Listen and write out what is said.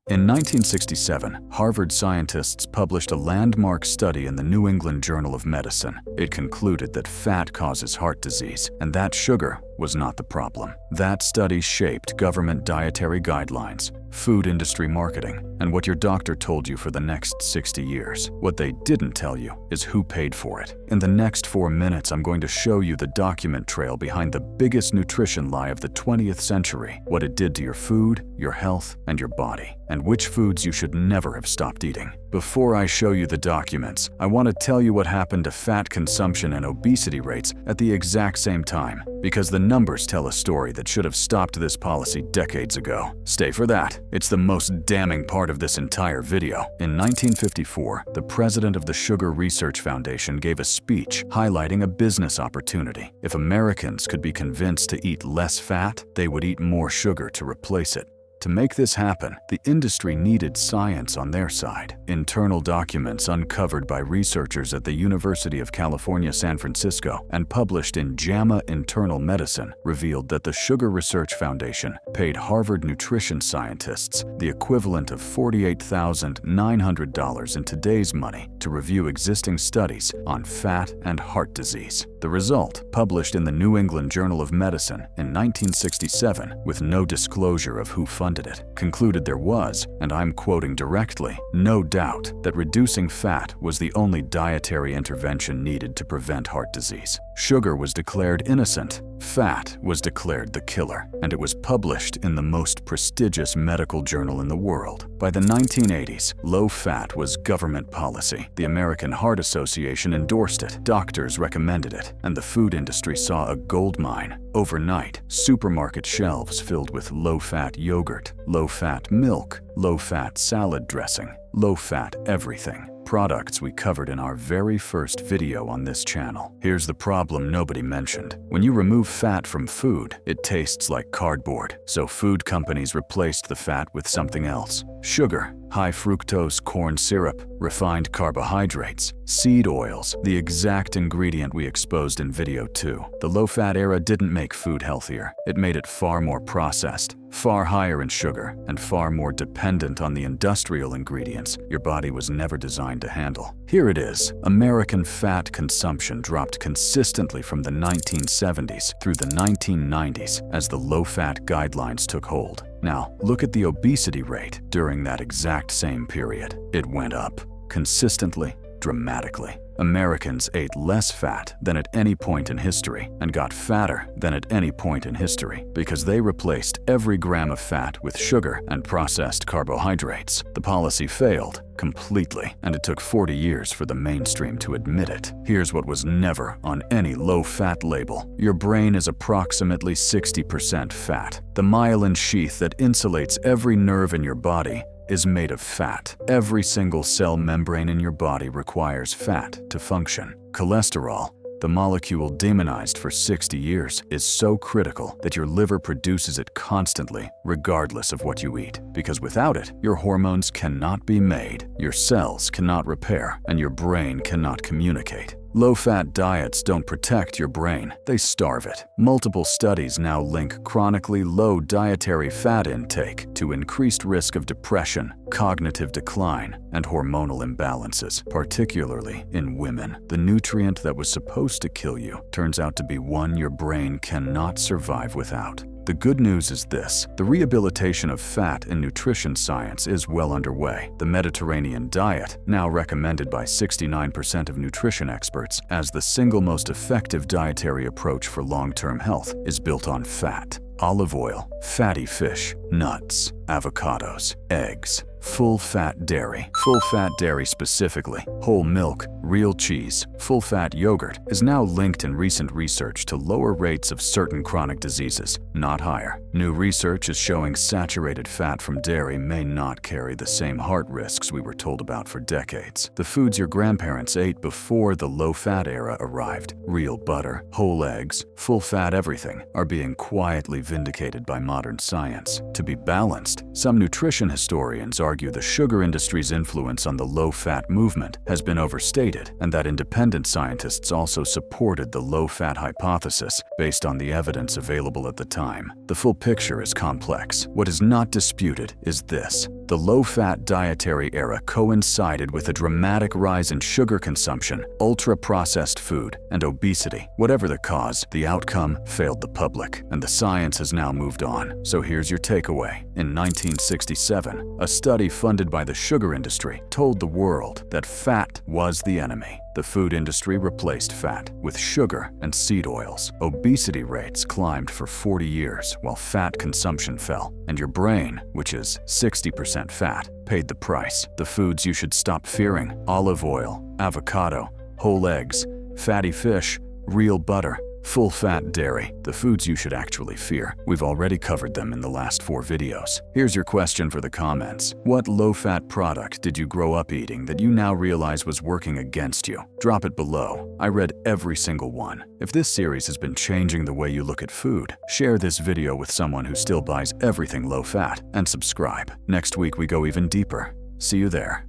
In 1967, Harvard scientists published a landmark study in the New England Journal of Medicine. It concluded that fat causes heart disease, and that sugar was not the problem. That study shaped government dietary guidelines, food industry marketing, and what your doctor told you for the next 60 years. What they didn't tell you is who paid for it. In the next 4 minutes, I'm going to show you the document trail behind the biggest nutrition lie of the 20th century, what it did to your food, your health, and your body, and which foods you should never have stopped eating. Before I show you the documents, I want to tell you what happened to fat consumption and obesity rates at the exact same time, because the numbers tell a story that should have stopped this policy decades ago. Stay for that. It's the most damning part of this entire video. In 1954, the president of the Sugar Research Foundation gave a speech highlighting a business opportunity. If Americans could be convinced to eat less fat, they would eat more sugar to replace it. To make this happen, the industry needed science on their side. Internal documents uncovered by researchers at the University of California, San Francisco, and published in JAMA Internal Medicine revealed that the Sugar Research Foundation paid Harvard nutrition scientists the equivalent of $48,900 in today's money to review existing studies on fat and heart disease. The result, published in the New England Journal of Medicine in 1967 with no disclosure of who funded it, concluded there was, and I'm quoting directly, no doubt that reducing fat was the only dietary intervention needed to prevent heart disease. Sugar was declared innocent, fat was declared the killer, and it was published in the most prestigious medical journal in the world. By the 1980s, low fat was government policy. The American Heart Association endorsed it, doctors recommended it, and the food industry saw a gold mine. Overnight, supermarket shelves filled with low-fat yogurt, low-fat milk, low-fat salad dressing, low-fat everything. Products we covered in our very first video on this channel. Here's the problem nobody mentioned. When you remove fat from food, it tastes like cardboard. So food companies replaced the fat with something else. Sugar, high fructose corn syrup, refined carbohydrates, seed oils, the exact ingredient we exposed in video 2. The low-fat era didn't make food healthier. It made it far more processed, far higher in sugar, and far more dependent on the industrial ingredients your body was never designed to handle. Here it is. American fat consumption dropped consistently from the 1970s through the 1990s as the low-fat guidelines took hold. Now, look at the obesity rate during that exact same period. It went up, consistently, dramatically. Americans ate less fat than at any point in history and got fatter than at any point in history because they replaced every gram of fat with sugar and processed carbohydrates. The policy failed completely, and it took 40 years for the mainstream to admit it. Here's what was never on any low-fat label. Your brain is approximately 60% fat. The myelin sheath that insulates every nerve in your body is made of fat. Every single cell membrane in your body requires fat to function. Cholesterol, the molecule demonized for 60 years, is so critical that your liver produces it constantly, regardless of what you eat. Because without it, your hormones cannot be made, your cells cannot repair, and your brain cannot communicate. Low-fat diets don't protect your brain, they starve it. Multiple studies now link chronically low dietary fat intake to increased risk of depression, cognitive decline, and hormonal imbalances, particularly in women. The nutrient that was supposed to kill you turns out to be one your brain cannot survive without. The good news is this: the rehabilitation of fat in nutrition science is well underway. The Mediterranean diet, now recommended by 69% of nutrition experts as the single most effective dietary approach for long-term health, is built on fat. Olive oil, fatty fish, nuts, avocados, eggs, full-fat dairy specifically, whole milk, real cheese, full-fat yogurt is now linked in recent research to lower rates of certain chronic diseases, not higher. New research is showing saturated fat from dairy may not carry the same heart risks we were told about for decades. The foods your grandparents ate before the low-fat era arrived, real butter, whole eggs, full-fat everything, are being quietly vindicated by modern science. To be balanced, some nutrition historians argue the sugar industry's influence on the low-fat movement has been overstated, and that independent scientists also supported the low-fat hypothesis based on the evidence available at the time. The full picture is complex. What is not disputed is this: The low-fat dietary era coincided with a dramatic rise in sugar consumption, ultra-processed food, and obesity. Whatever the cause, the outcome failed the public, and the science has now moved on. So here's your takeaway. In 1967, a study funded by the sugar industry told the world that fat was the enemy. The food industry replaced fat with sugar and seed oils. Obesity rates climbed for 40 years while fat consumption fell. And your brain, which is 60% fat, paid the price. The foods you should stop fearing: olive oil, avocado, whole eggs, fatty fish, real butter, full-fat dairy. The foods you should actually fear. We've already covered them in the last 4 videos. Here's your question for the comments. What low-fat product did you grow up eating that you now realize was working against you? Drop it below. I read every single one. If this series has been changing the way you look at food, share this video with someone who still buys everything low-fat, and subscribe. Next week we go even deeper. See you there.